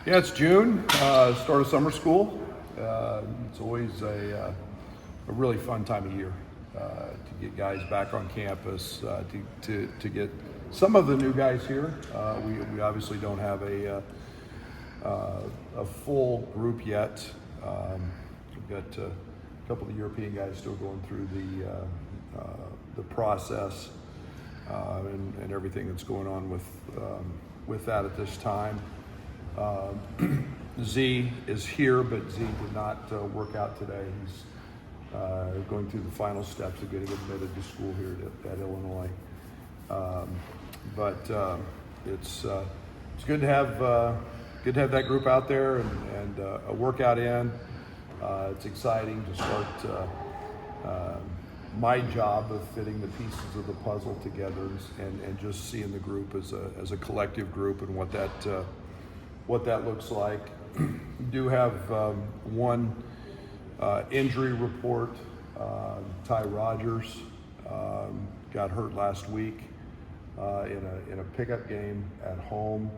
Yeah, it's June, start of summer school. It's always a really fun time of year to get guys back on campus, to get some of the new guys here. We obviously don't have a full group yet. We've got a couple of European guys still going through the process and everything that's going on with that at this time. Z is here, but Z did not work out today. He's going through the final steps of getting admitted to school here at Illinois. But it's good to have that group out there and a workout in. It's exciting to start my job of fitting the pieces of the puzzle together and just seeing the group as a collective group and what that looks like. We do have one injury report. Ty Rogers got hurt last week in a pickup game at home.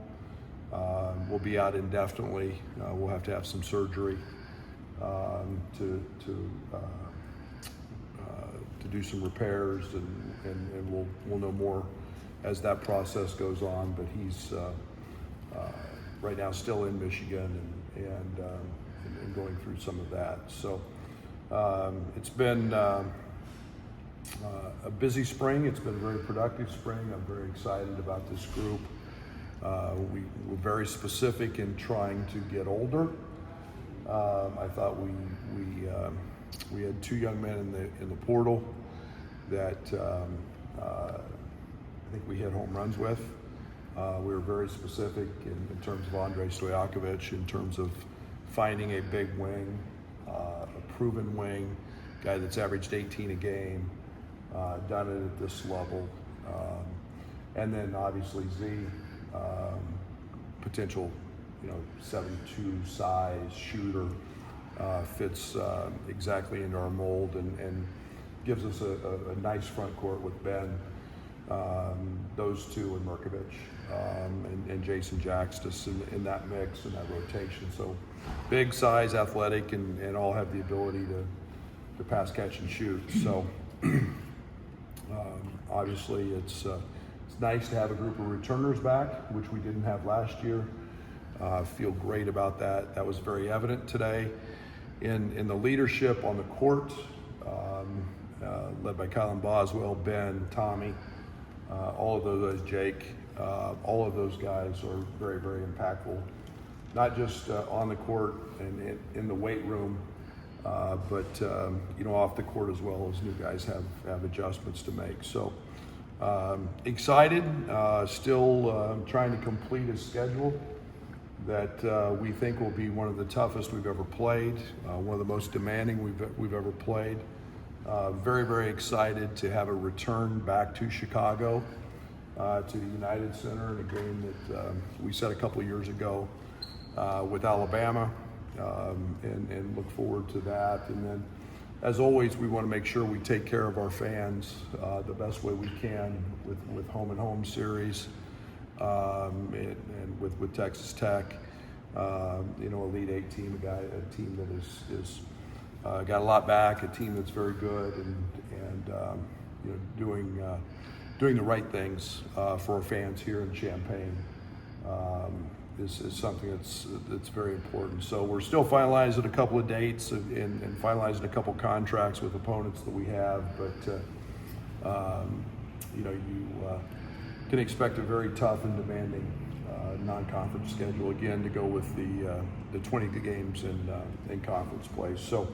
Will be out indefinitely. We'll have to have some surgery to do some repairs, and we'll know more as that process goes on. But he's right now still in Michigan and going through some of that. So it's been a busy spring. It's been a very productive spring. I'm very excited about this group. We're very specific in trying to get older. I thought we had two young men in the portal that I think we hit home runs with. We were very specific in terms of Andre Stojakovic, in terms of finding a big wing, a proven wing, guy that's averaged 18 a game, done it at this level. And then obviously Z, potential, 7'2" size shooter, fits exactly into our mold and gives us a nice front court with Ben, those two, and Merkovich, and Jason Jaxtis in that mix and that rotation. So big size, athletic, and all have the ability to pass, catch, and shoot. So obviously it's nice to have a group of returners back, which we didn't have last year. Feel great about that. That was very evident today in the leadership on the court, led by Kylan Boswell, Ben, Tommy, all of those, Jake, all of those guys are very, very impactful, not just on the court and in the weight room, but off the court as well, as new guys have adjustments to make. So excited, still trying to complete a schedule that we think will be one of the toughest we've ever played, one of the most demanding we've ever played. Very, very excited to have a return back to Chicago, to the United Center, in a game that we set a couple of years ago with Alabama, and look forward to that. And then, as always, we want to make sure we take care of our fans the best way we can with home and home series, and with Texas Tech, Elite Eight team, a team that is got a lot back, a team that's very good and doing the right things for our fans here in Champaign is something that's very important. So we're still finalizing a couple of dates and finalizing a couple contracts with opponents that we have, but you can expect a very tough and demanding non-conference schedule again to go with the 20 games in conference play. So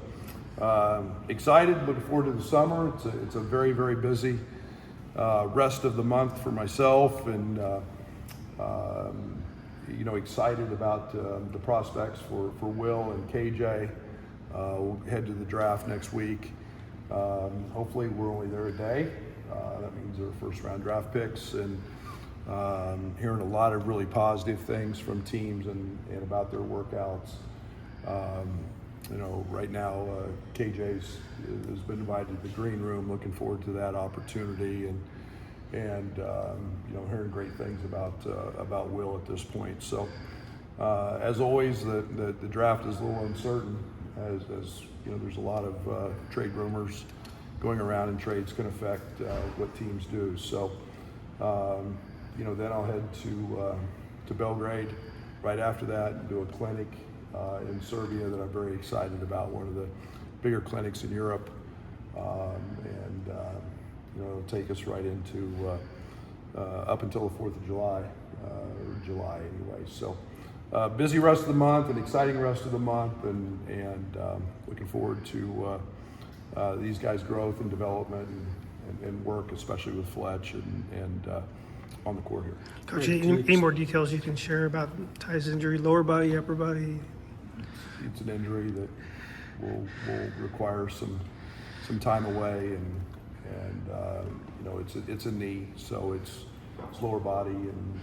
excited, looking forward to the summer. It's a very, very busy rest of the month for myself, and excited about the prospects for Will and KJ. We'll head to the draft next week. Hopefully we're only there a day. That means they're first-round draft picks, and hearing a lot of really positive things from teams and about their workouts. Right now KJ has been invited to the green room. Looking forward to that opportunity, and hearing great things about Will at this point. So As always, the draft is a little uncertain, as you know, there's a lot of trade rumors going around, and trades can affect what teams do. So, you know, then I'll head to Belgrade right after that and do a clinic in Serbia that I'm very excited about, one of the bigger clinics in Europe, and you know, it'll take us right into up until the 4th of July, or July anyway. So busy rest of the month, an exciting rest of the month, and looking forward to these guys' growth and development and work, especially with Fletch and on the court here. Coach, any more details you can share about Ty's injury, lower body, upper body? It's an injury that will require some time away, and you know, it's a knee, so it's lower body, and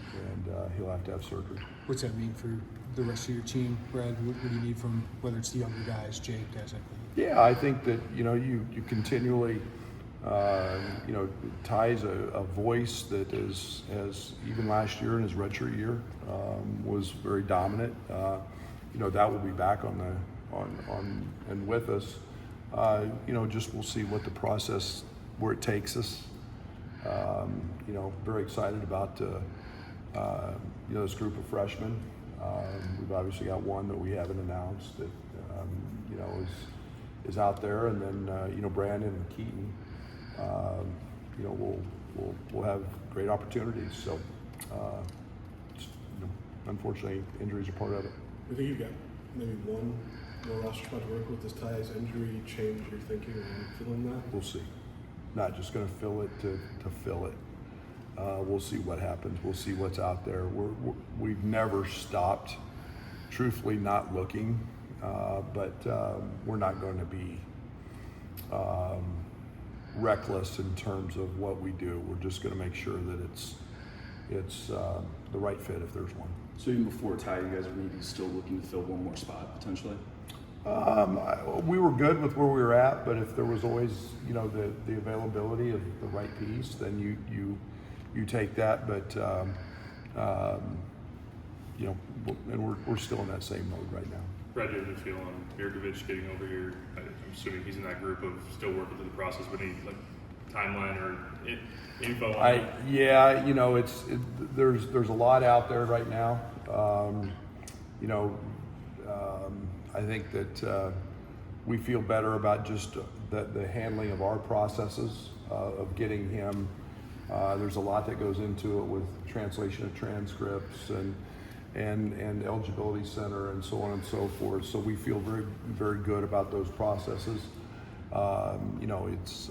he'll have to have surgery. What's that mean for the rest of your team, Brad? What do you need from, whether it's the younger guys, Jake, guys like that? Yeah, I think that, you know, you continually, you know, Ty's a voice that is, as even last year in his redshirt year, was very dominant. You know, that will be back on and with us. You know, just we'll see what the process, where it takes us. You know, very excited about you know, this group of freshmen. We've obviously got one that we haven't announced that you know, is out there, and then you know, Brandon and Keaton. You know, we'll have great opportunities. So, you know, unfortunately, injuries are part of it. I think you've got maybe one more roster spot to work with. Does Ty's injury change your thinking on filling that? We'll see. Not just going to fill it to fill it. We'll see what happens. We'll see what's out there. We've never stopped, truthfully, not looking, but we're not going to be reckless in terms of what we do. We're just going to make sure that it's the right fit if there's one. So even before Ty, you guys are maybe still looking to fill one more spot potentially? We were good with where we were at, but if there was always, you know, the availability of the right piece, then you take that. But you know, and we're still in that same mode right now. Brad, how do you feel on Mirkovic getting over here? I'm assuming he's in that group of still working through the process, but any like timeline or info on it? Yeah, you know, there's a lot out there right now. You know, I think that we feel better about just the handling of our processes of getting him. There's a lot that goes into it with translation of transcripts and eligibility center and so on and so forth. So we feel very, very good about those processes. You know, it's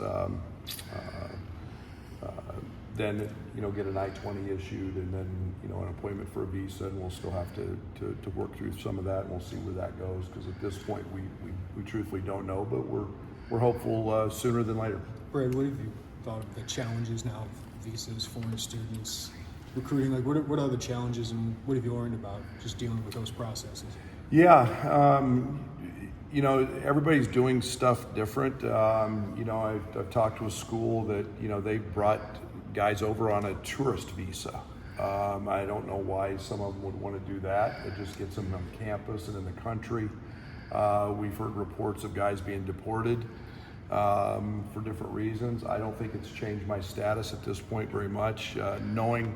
then, you know, get an I-20 issued, and then, you know, an appointment for a visa, and we'll still have to work through some of that, and we'll see where that goes, because at this point we truthfully don't know, but we're hopeful sooner than later. Brad, what have you thought of the challenges now of visas, foreign students, recruiting? Like, what are the challenges, and what have you learned about just dealing with those processes? Yeah, you know, everybody's doing stuff different. You know, I've talked to a school that, you know, they brought guys over on a tourist visa. I don't know why some of them would want to do that. It just gets them on campus and in the country. We've heard reports of guys being deported for different reasons. I don't think it's changed my status at this point very much. Knowing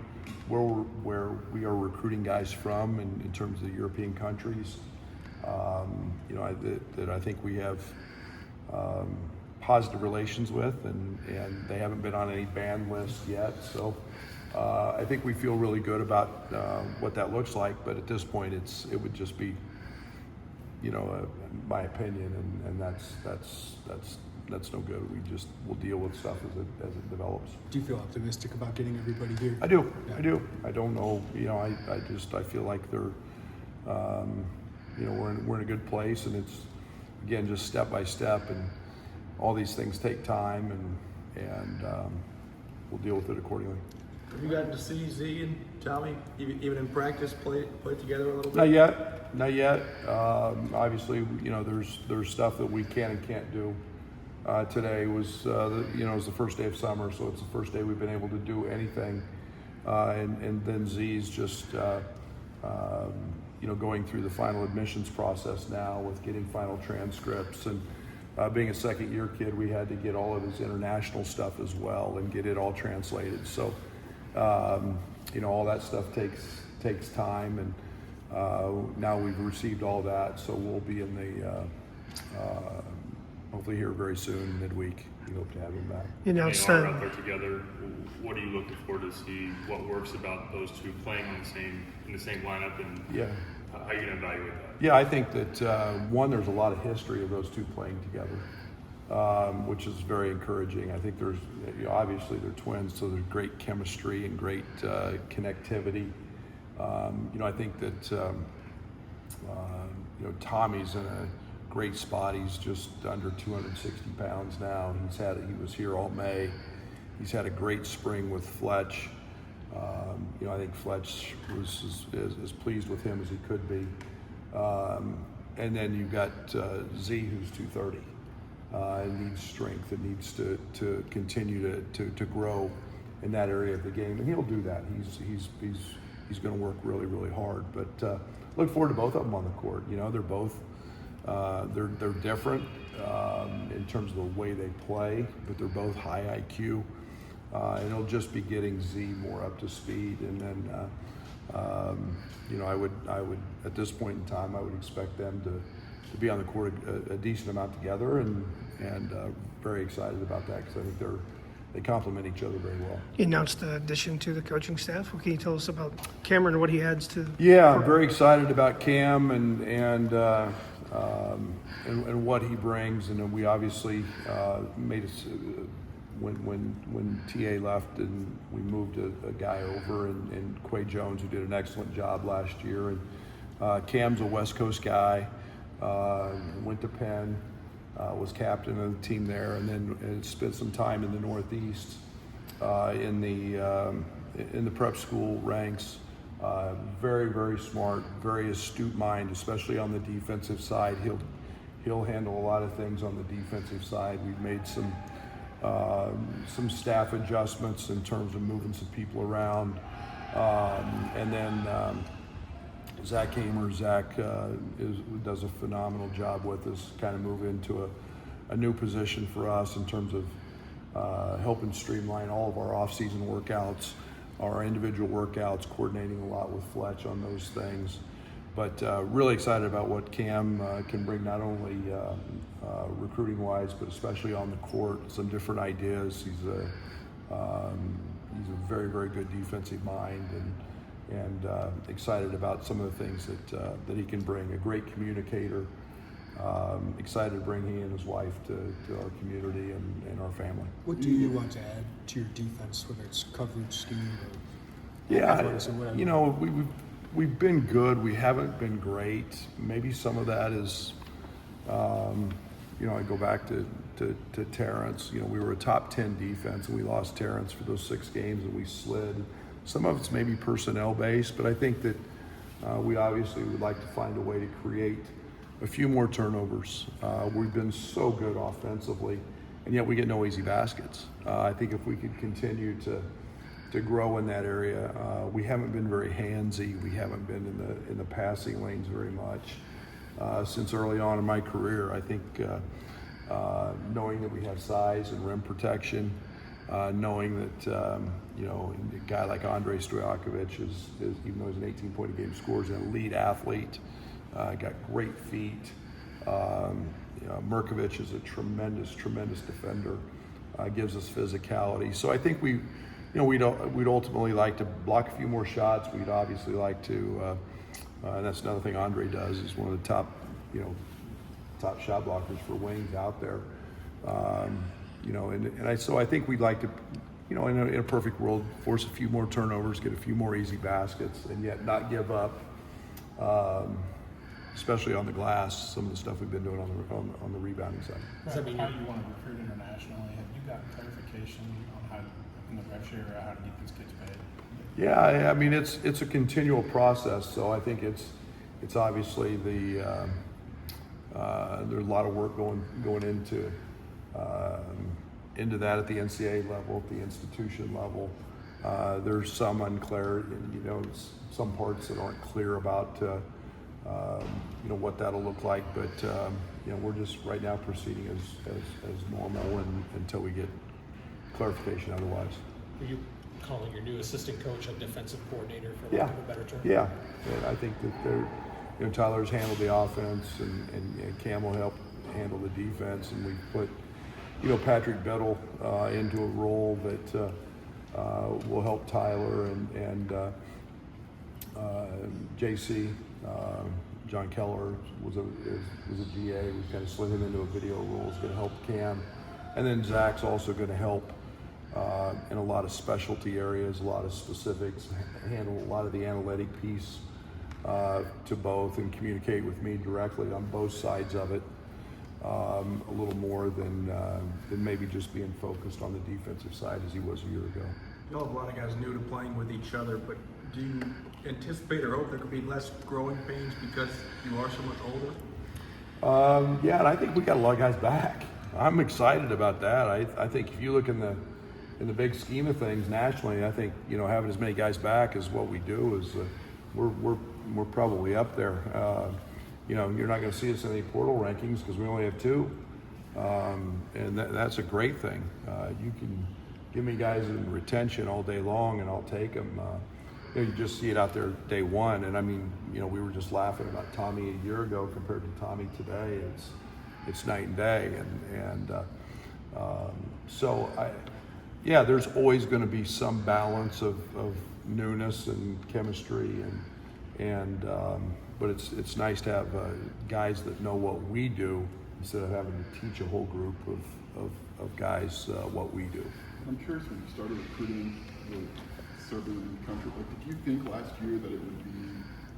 where we are recruiting guys from in terms of the European countries, you know, that I think we have positive relations with, and they haven't been on any ban list yet. So I think we feel really good about what that looks like. But at this point, it would just be, you know, my opinion, and that's no good. We'll deal with stuff as it develops. Do you feel optimistic about getting everybody here? I do. Yeah. I do. I don't know. You know, I feel like they're, you know, we're in a good place, and it's, again, just step by step, and all these things take time, and we'll deal with it accordingly. Have you gotten to see Z and Tommy, even in practice, play together a little bit? Not yet. Obviously, you know, there's stuff that we can and can't do. Today was, you know, it was the first day of summer, so it's the first day we've been able to do anything. And then Z's just, going through the final admissions process now with getting final transcripts, and being a second-year kid, we had to get all of his international stuff as well and get it all translated. So, all that stuff takes time, and now we've received all that, so we'll be in the hopefully here very soon, midweek. We hope to have him back. You They announced are out there together. What are you looking for to see what works about those two playing in the same lineup, and Yeah. how are you going to evaluate that? Yeah, I think that one, there's a lot of history of those two playing together, which is very encouraging. I think there's obviously they're twins, so there's great chemistry and great connectivity. I think that Tommy's in a great spot. He's just under 260 pounds now. He was here all May. He's had a great spring with Fletch. I think Fletch was as pleased with him as he could be. And then you've got Z, who's 230, and needs strength and needs to continue to grow in that area of the game, and he'll do that. He's going to work really, really hard. But look forward to both of them on the court. They're both they're different in terms of the way they play, but they're both high IQ. And it'll just be getting Z more up to speed, and then I would at this point in time I would expect them to be on the court a decent amount together, and very excited about that because I think they complement each other very well. You announced the addition to the coaching staff. What can you tell us about Cameron and what he adds to? Yeah, I'm very excited about Cam and what he brings, and we obviously made us. When TA left and we moved a guy over, and Quay Jones, who did an excellent job last year, and Cam's a West Coast guy, went to Penn, was captain of the team there, and then spent some time in the Northeast in the prep school ranks. Very, very smart, very astute mind, especially on the defensive side. He'll handle a lot of things on the defensive side. We've made some staff adjustments in terms of moving some people around, and then Zach Hamer. Zach does a phenomenal job with us, kind of move into a new position for us in terms of helping streamline all of our off-season workouts, our individual workouts, coordinating a lot with Fletch on those things. But really excited about what Cam can bring, not only recruiting-wise, but especially on the court. Some different ideas. He's a very, very good defensive mind, and excited about some of the things that he can bring. A great communicator. Excited to bring he and his wife to our community and our family. What do you want to add to your defense, whether it's coverage, scheme, or athletics, or whatever? We've been good. We haven't been great. Maybe some of that is, I go back to Terrence. We were a top 10 defense, and we lost Terrence for those 6 games, and we slid. Some of it's maybe personnel based, but I think that we obviously would like to find a way to create a few more turnovers. We've been so good offensively, and yet we get no easy baskets. I think if we could continue to grow in that area, we haven't been very handsy. We haven't been in the passing lanes very much since early on in my career. I think knowing that we have size and rim protection, knowing that a guy like Andre Stojakovic is even though he's an 18-point a game scorer, is an elite athlete. Got great feet. Mirkovic is a tremendous defender. Gives us physicality. So I think we'd ultimately like to block a few more shots. We'd obviously like to, and that's another thing Andre does. He's one of the top shot blockers for wings out there. So I think we'd like to, in a perfect world, force a few more turnovers, get a few more easy baskets, and yet not give up. Especially on the glass, some of the stuff we've been doing on the rebounding side. How you want to recruit internationally? Have you got clarification on how, in the rev share, how to get these kids paid? Yeah, I mean it's a continual process. So I think it's obviously there's a lot of work going into that at the NCAA level, at the institution level. There's some unclarity, some parts that aren't clear about you know, what that'll look like. But you know, we're just right now proceeding as normal until we get clarification otherwise. Are you calling your new assistant coach a defensive coordinator, for lack of a better term? Yeah. And I think that they're, you know, Tyler's handled the offense and Cam will help handle the defense, and we put, you know, Patrick Bettle into a role that will help Tyler and JC. John Keller was a GA. We kind of slid him into a video role. It's going to help Cam, and then Zach's also going to help in a lot of specialty areas, a lot of specifics, handle a lot of the analytic piece to both, and communicate with me directly on both sides of it. A little more than maybe just being focused on the defensive side as he was a year ago. You'll have a lot of guys new to playing with each other, but do you anticipate or hope there could be less growing pains because you are so much older? Yeah, and I think we got a lot of guys back. I'm excited about that. I think if you look in the big scheme of things nationally, I think, you know, having as many guys back as what we do is we're probably up there. You know, you're not going to see us in any portal rankings because we only have 2, and that's a great thing. You can give me guys in retention all day long, and I'll take them. You know, you just see it out there day one, and I mean, you know, we were just laughing about Tommy a year ago compared to Tommy today. It's night and day, and so yeah, there's always going to be some balance of newness and chemistry, but it's nice to have guys that know what we do instead of having to teach a whole group of guys what we do. I'm curious, when you started recruiting serving in the country, like, did you think last year that it would be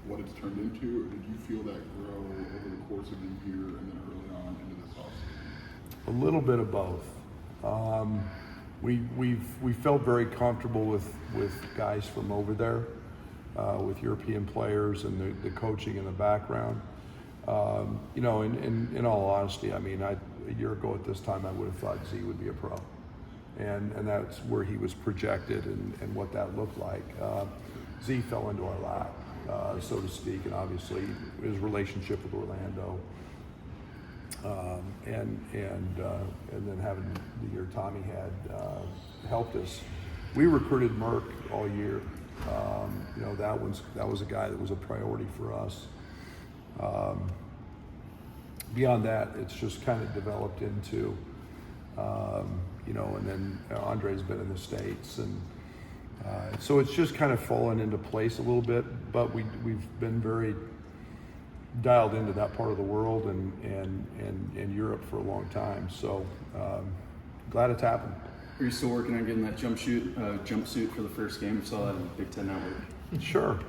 what it's turned into, or did you feel that grow over the course of the year and then early on into this offseason? A little bit of both. We felt very comfortable with guys from over there, with European players and the coaching in the background. You know, in all honesty, I mean, a year ago at this time, I would have thought Z would be a pro. And that's where he was projected and what that looked like. Z fell into our lap, so to speak, and obviously his relationship with Orlando, and then having the year Tommy had helped us. We recruited Merck all year. You know, that was a guy that was a priority for us. Beyond that, it's just kind of developed into. You know, and then Andre's been in the States, and so it's just kind of fallen into place a little bit. But we've been very dialed into that part of the world and Europe for a long time. So glad it's happened. Are you still working on getting that jumpsuit for the first game? We saw that in the Big Ten Network. Sure,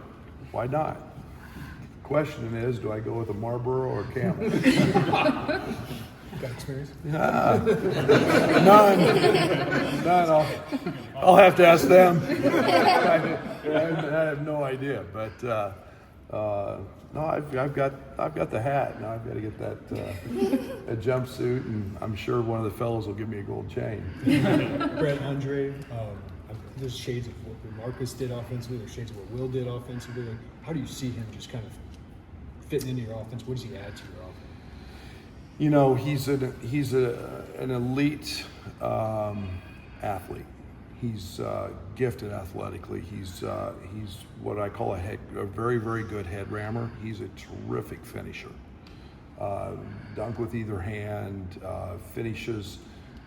why not? The question is, do I go with a Marlboro or Camel? Got experience? None. I'll have to ask them. I have no idea, but no, I've got the hat. Now I've got to get that a jumpsuit, and I'm sure one of the fellows will give me a gold chain. Brad, Andre, there's shades of what Marcus did offensively, there's shades of what Will did offensively. Like, how do you see him just kind of fitting into your offense? What does he add to your offense? You know, he's an elite athlete. He's gifted athletically. He's what I call a very, very good head rammer. He's a terrific finisher. Dunk with either hand, finishes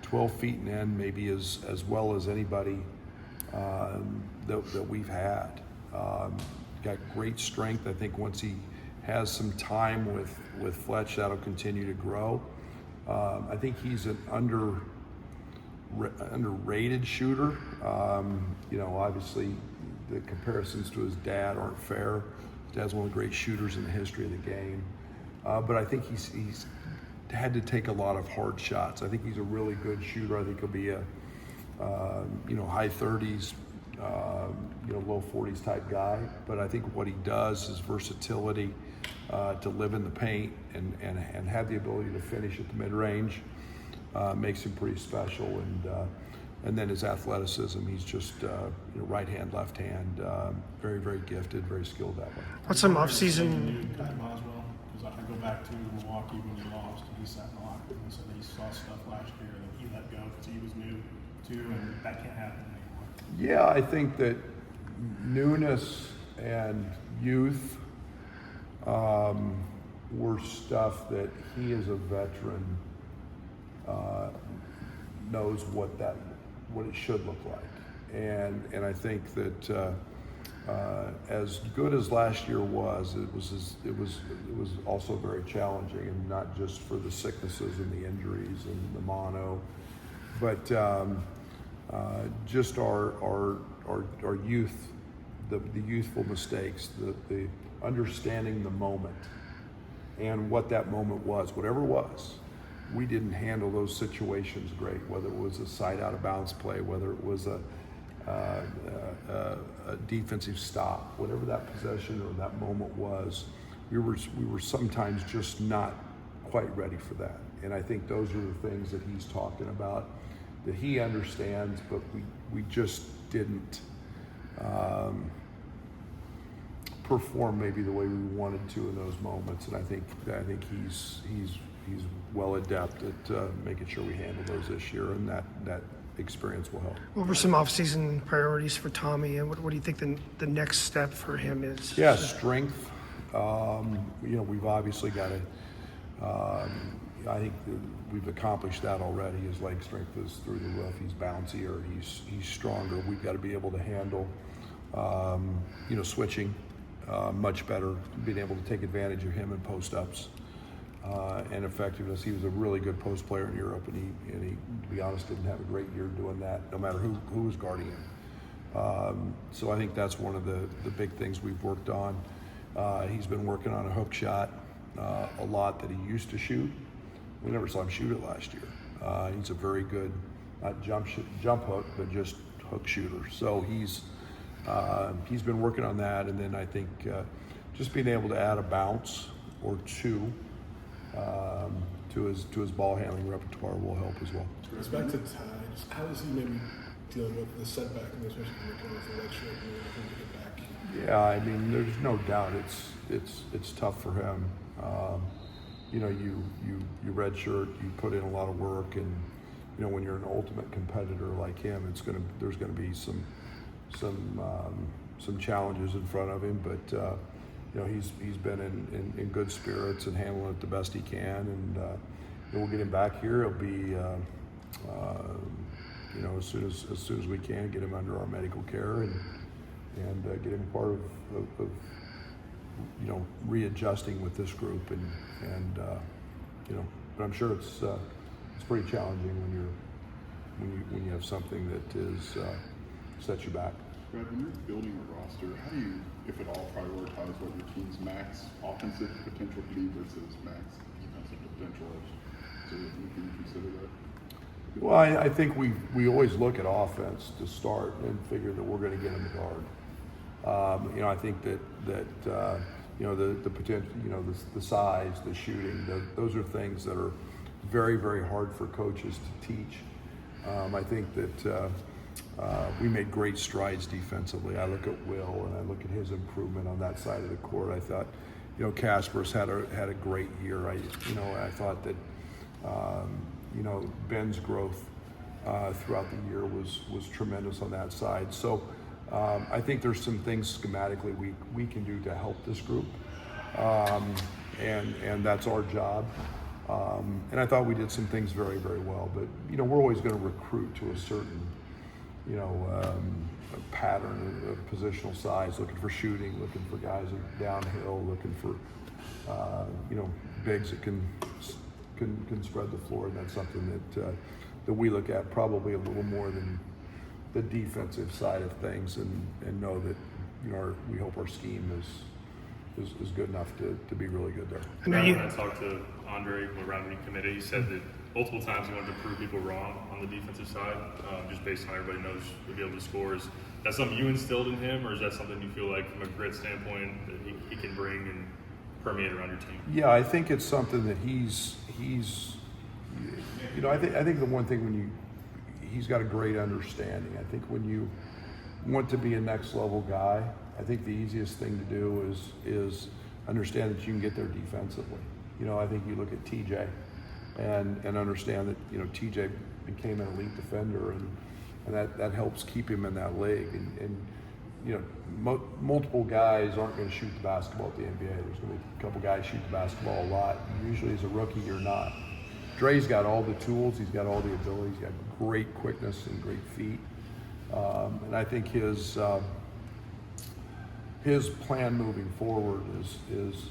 12 feet and in, maybe as well as anybody that we've had. Got great strength. I think once he has some time with Fletch, that'll continue to grow. I think he's an underrated shooter. You know, obviously the comparisons to his dad aren't fair. His dad's one of the great shooters in the history of the game. But I think he's had to take a lot of hard shots. I think he's a really good shooter. I think he'll be a you know, high 30s, you know, low 40s type guy. But I think what he does, his versatility, to live in the paint and have the ability to finish at the mid-range makes him pretty special. And then his athleticism, he's just you know, right hand, left hand, very, very gifted, very skilled that way. What's some off-season? Ty Boswell too, and that can't happen anymore. Yeah, I think that newness and youth were stuff that he as a veteran knows what it should look like. And I think that as good as last year was, it was also very challenging, and not just for the sicknesses and the injuries and the mono, but just our youth, the youthful mistakes, the understanding the moment and what that moment was, whatever it was. We didn't handle those situations great, whether it was a side out of bounds play, whether it was a defensive stop, whatever that possession or that moment was, we were sometimes just not quite ready for that. And I think those are the things that he's talking about, that he understands, but we just didn't perform maybe the way we wanted to in those moments. And I think he's well adept at making sure we handle those this year, and that experience will help. What were some off-season priorities for Tommy, and what do you think the next step for him is? Yeah, strength. We've obviously got to. I think we've accomplished that already. His leg strength is through the roof. He's bouncier. He's stronger. We've got to be able to handle, switching much better. Being able to take advantage of him in post-ups and effectiveness. He was a really good post player in Europe, and he, to be honest, didn't have a great year doing that, no matter who was guarding him. So I think that's one of the big things we've worked on. He's been working on a hook shot a lot that he used to shoot. We never saw him shoot it last year. He's a very good, not jump hook, but just hook shooter. So he's been working on that, and then I think just being able to add a bounce or two to his ball handling repertoire will help as well. It's back to Ty. Just how is he maybe dealing with the setback, and especially with the leg shirt and everything to get back? Yeah, I mean, there's no doubt it's tough for him. You redshirt, you put in a lot of work, and when you're an ultimate competitor like him, there's gonna be some challenges in front of him, but he's been in good spirits and handling it the best he can, and we'll get him back here. It'll be as soon as we can, get him under our medical care and get him part of readjusting with this group, but I'm sure it's pretty challenging when you have something that is sets you back. Brad, when you're building a roster, how do you, if at all, prioritize what your team's max offensive potential could be versus max defensive potential? So you can consider that? Well, I think we always look at offense to start and figure that we're going to get in the guard. I think that the potential, the size, the shooting, those are things that are very, very hard for coaches to teach. I think that we made great strides defensively. I look at Will and I look at his improvement on that side of the court. I thought, Casper's had a great year. I thought that Ben's growth throughout the year was tremendous on that side. So I think there's some things schematically we can do to help this group, and that's our job. And I thought we did some things very, very well. But we're always going to recruit to a certain a pattern of positional size, looking for shooting, looking for guys downhill, looking for bigs that can spread the floor, and that's something that we look at probably a little more than the defensive side of things, and know that we hope our scheme is good enough to be really good there. When I talked to Andre around the committee, he said that multiple times he wanted to prove people wrong on the defensive side, just based on everybody knows he'll be able to score. Is that something you instilled in him, or is that something you feel like from a grit standpoint that he can bring and permeate around your team? Yeah, I think it's something that he's I think the one thing he's got a great understanding. I think when you want to be a next level guy, I think the easiest thing to do is understand that you can get there defensively. I think you look at TJ and understand that TJ became an elite defender, and and that helps keep him in that league. And you know, multiple guys aren't going to shoot the basketball at the NBA. There's going to be a couple guys shoot the basketball a lot. And usually, as a rookie, you're not. Dre's got all the tools. He's got all the abilities. He's got great quickness and great feet. And I think his plan moving forward is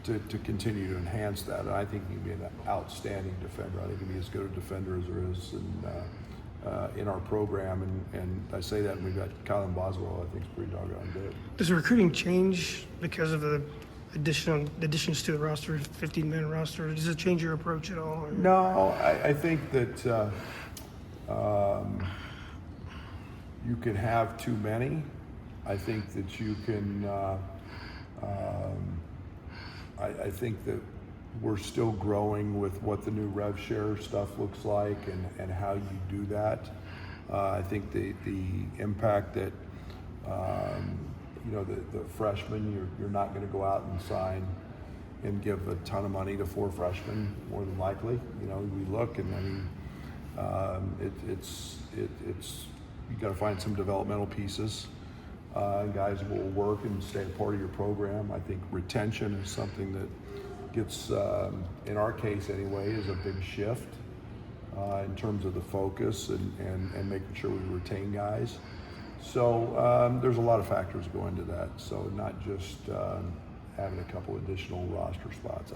to continue to enhance that. And I think he can be an outstanding defender. I think he can be as good a defender as there is in our program. And I say that, and we've got Colin Boswell, I think, is pretty doggone good. Does the recruiting change because of the additions to the roster, 15-man roster? Does it change your approach at all? Or? No, I think that you can have too many. I think that you can. I think that we're still growing with what the new rev share stuff looks like and how you do that. I think the impact that the freshmen, you're not going to go out and sign and give a ton of money to 4 freshmen, more than likely. You know, we look, and I mean, it's you got to find some developmental pieces. And guys will work and stay a part of your program. I think retention is something that gets, in our case anyway, is a big shift in terms of the focus and making sure we retain guys. So there's a lot of factors go into that. So not just having a couple additional roster spots.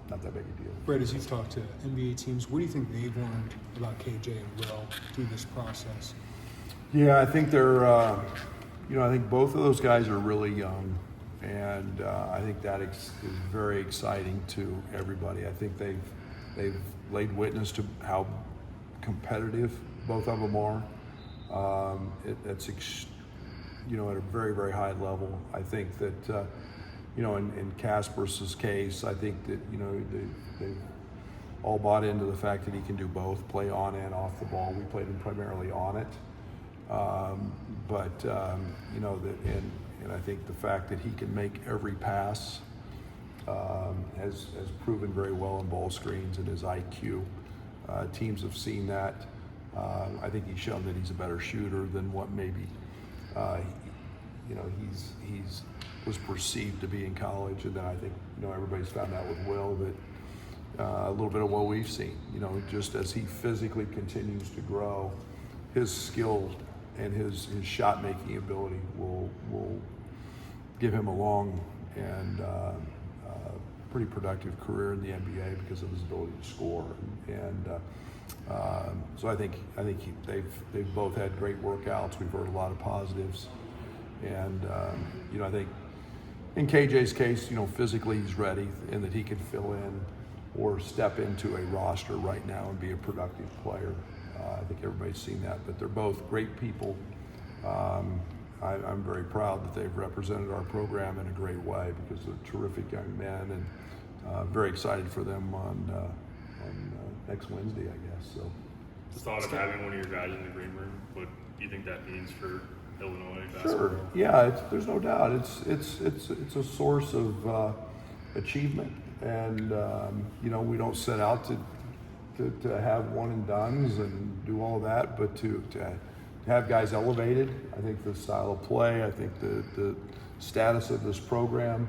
Not that big a deal. Brad, as you've talked to NBA teams, what do you think they've learned about KJ and Will through this process? Yeah, I think they're, I think both of those guys are really young, and I think that is very exciting to everybody. I think they've laid witness to how competitive both of them are. It's at a very, very high level. I think that, in Casper's case, I think that, they've all bought into the fact that he can do both, play on and off the ball. We played him primarily on it. And I think the fact that he can make every pass has proven very well in ball screens and his IQ. Teams have seen that. I think he's shown that he's a better shooter than what maybe he's was perceived to be in college. And then I think everybody's found out with Will that a little bit of what we've seen. Just as he physically continues to grow, his skill and his shot making ability will give him a long and pretty productive career in the NBA because of his ability to score. So I think they've both had great workouts. We've heard a lot of positives, and I think in KJ's case, physically he's ready and that he can fill in or step into a roster right now and be a productive player. I think everybody's seen that, but they're both great people. I'm very proud that they've represented our program in a great way because they're terrific young men, and very excited for them on next Wednesday, I guess. So, the thought of having one of your guys in the green room, what do you think that means for Illinois basketball? Sure. Yeah, there's no doubt. It's a source of achievement, and we don't set out to have one and dones and do all that, but to have guys elevated. I think the style of play, I think the status of this program,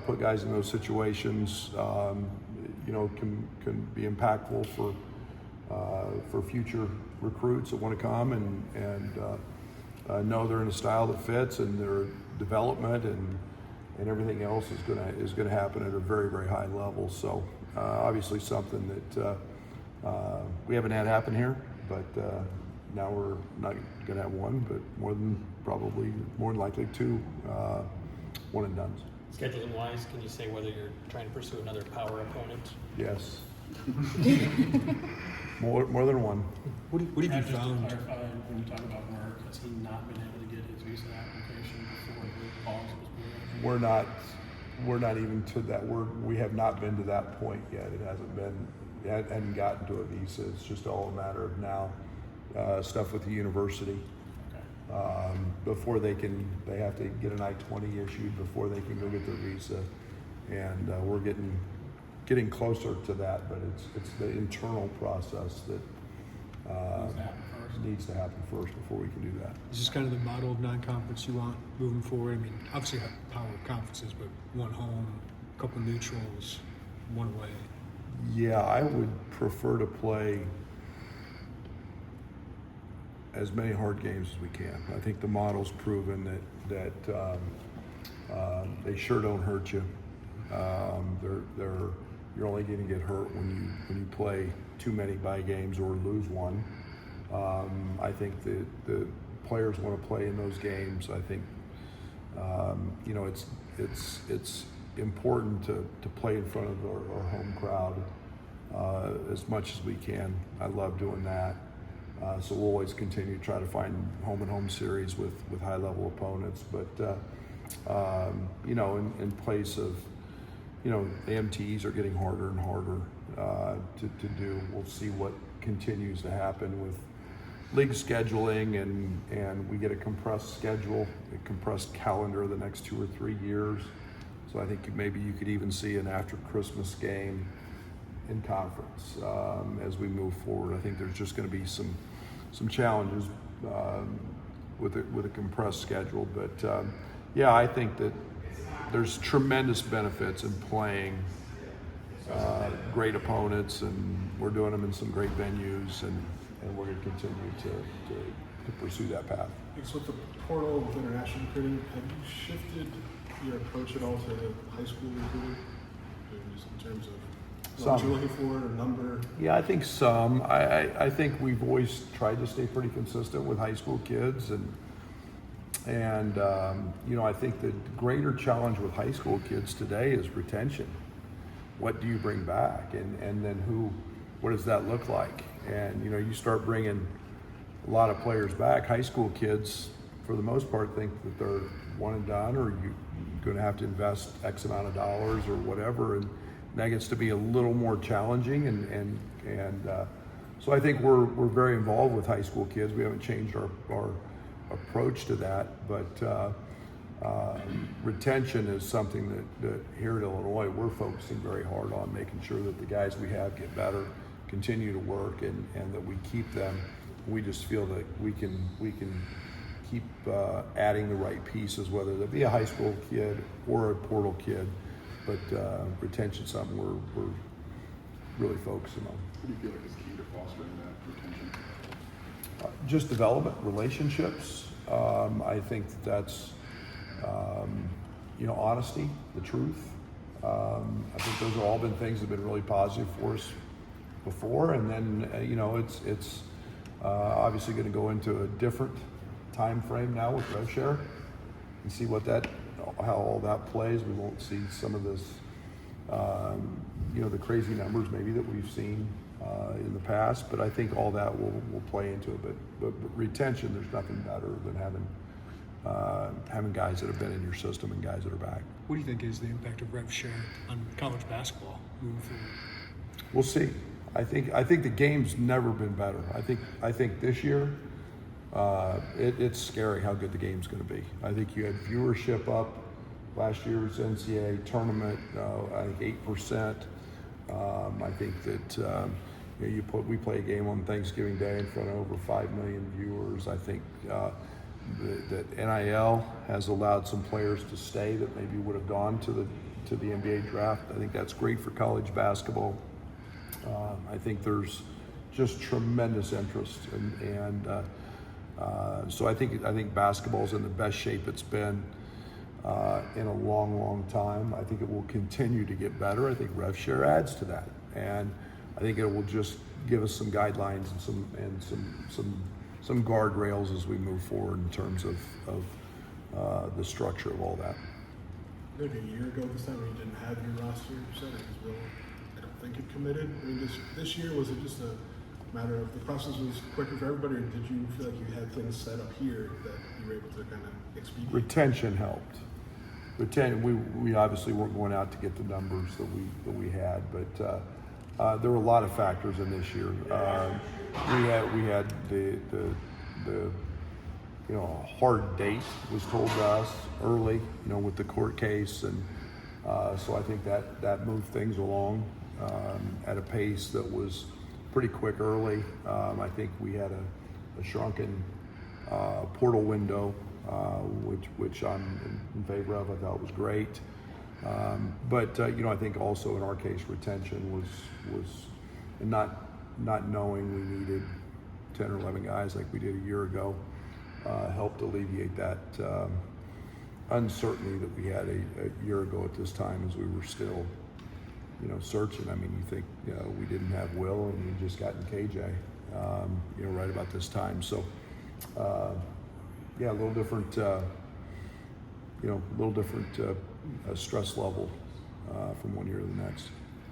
put guys in those situations, can be impactful for future recruits that want to come and know they're in a style that fits, and their development and everything else is gonna happen at a very, very high level. So obviously something that we haven't had happen here, but now we're not gonna have one, but more than likely 2 one and dones. Scheduling wise, can you say whether you're trying to pursue another power opponent? Yes. more than one. What have you Just to found? clarify, when you talk about Mark, has he not been able to get his visa application before the pause was being? We're not even to that. We have not been to that point yet. It hadn't gotten to a visa. It's just all a matter of now stuff with the university. Before they have to get an I-20 issued before they can go get their visa, and we're getting closer to that. But it's the internal process that. Who's that first? needs to happen first before we can do that. Is this kind of the model of non-conference you want moving forward? I mean, obviously have power conferences, but one home, a couple neutrals, one away. Yeah, I would prefer to play as many hard games as we can. I think the model's proven that they sure don't hurt you. You're only going to get hurt when you play too many bye games or lose one. I think the players want to play in those games. I think it's important to play in front of our home crowd as much as we can. I love doing that. So we'll always continue to try to find home and home series with high level opponents. But in place of the MTEs are getting harder and harder to do. We'll see what continues to happen with league scheduling, and we get a compressed schedule, a compressed calendar the next 2 or 3 years. So I think maybe you could even see an after Christmas game in conference as we move forward. I think there's just going to be some challenges with a compressed schedule, but I think that there's tremendous benefits in playing great opponents, and we're doing them in some great venues, and we're going to continue to pursue that path. So with the portal with international recruiting, have you shifted your approach at all to high school recruiting, just in terms of what you're looking for, a number? Yeah, I think some. I think we've always tried to stay pretty consistent with high school kids, and I think the greater challenge with high school kids today is retention. What do you bring back, and then what does that look like? And you start bringing a lot of players back. High school kids, for the most part, think that they're one and done, or you're going to have to invest X amount of dollars or whatever, and that gets to be a little more challenging. And so I think we're very involved with high school kids. We haven't changed our approach to that, but retention is something that here at Illinois we're focusing very hard on, making sure that the guys we have get better, continue to work, and that we keep them. We just feel that we can keep adding the right pieces, whether they be a high school kid or a portal kid, but retention is something we're really focusing on. What do you feel like is key to fostering that retention? Just development, relationships. I think that's honesty, the truth. I think those have all been things that have been really positive for us before, and then it's obviously going to go into a different time frame now with rev share and see how all that plays. We won't see some of this the crazy numbers maybe that we've seen in the past, but I think all that will play into it. But retention, there's nothing better than having guys that have been in your system and guys that are back. What do you think is the impact of rev share on college basketball moving forward? We'll see. I think the game's never been better. I think this year it's scary how good the game's going to be. I think you had viewership up last year's NCAA tournament. I think 8%. I think that we play a game on Thanksgiving Day in front of over 5 million viewers. I think that NIL has allowed some players to stay that maybe would have gone to the NBA draft. I think that's great for college basketball. I think there's just tremendous interest, and so I think basketball's in the best shape it's been in a long time. I think it will continue to get better. I think rev share adds to that, and I think it will just give us some guidelines and some guardrails as we move forward in terms of the structure of all that. Maybe a year ago this time when you didn't have your roster set, it was real. I don't think it committed. I mean, this year, was it just a matter of the process was quicker for everybody, or did you feel like you had things set up here that you were able to kind of expedite? Retention helped. We obviously weren't going out to get the numbers that we had, but there were a lot of factors in this year. We had the hard date was told to us early, with the court case, and so I think that moved things along at a pace that was pretty quick early. I think we had a shrunken portal window, which I'm in favor of. I thought was great. But I think also in our case, retention was and not knowing we needed 10 or 11 guys like we did a year ago helped alleviate that uncertainty that we had a year ago at this time, as we were still searching. I mean, you think we didn't have Will, and we just gotten KJ right about this time. So a little different stress level from one year to the next.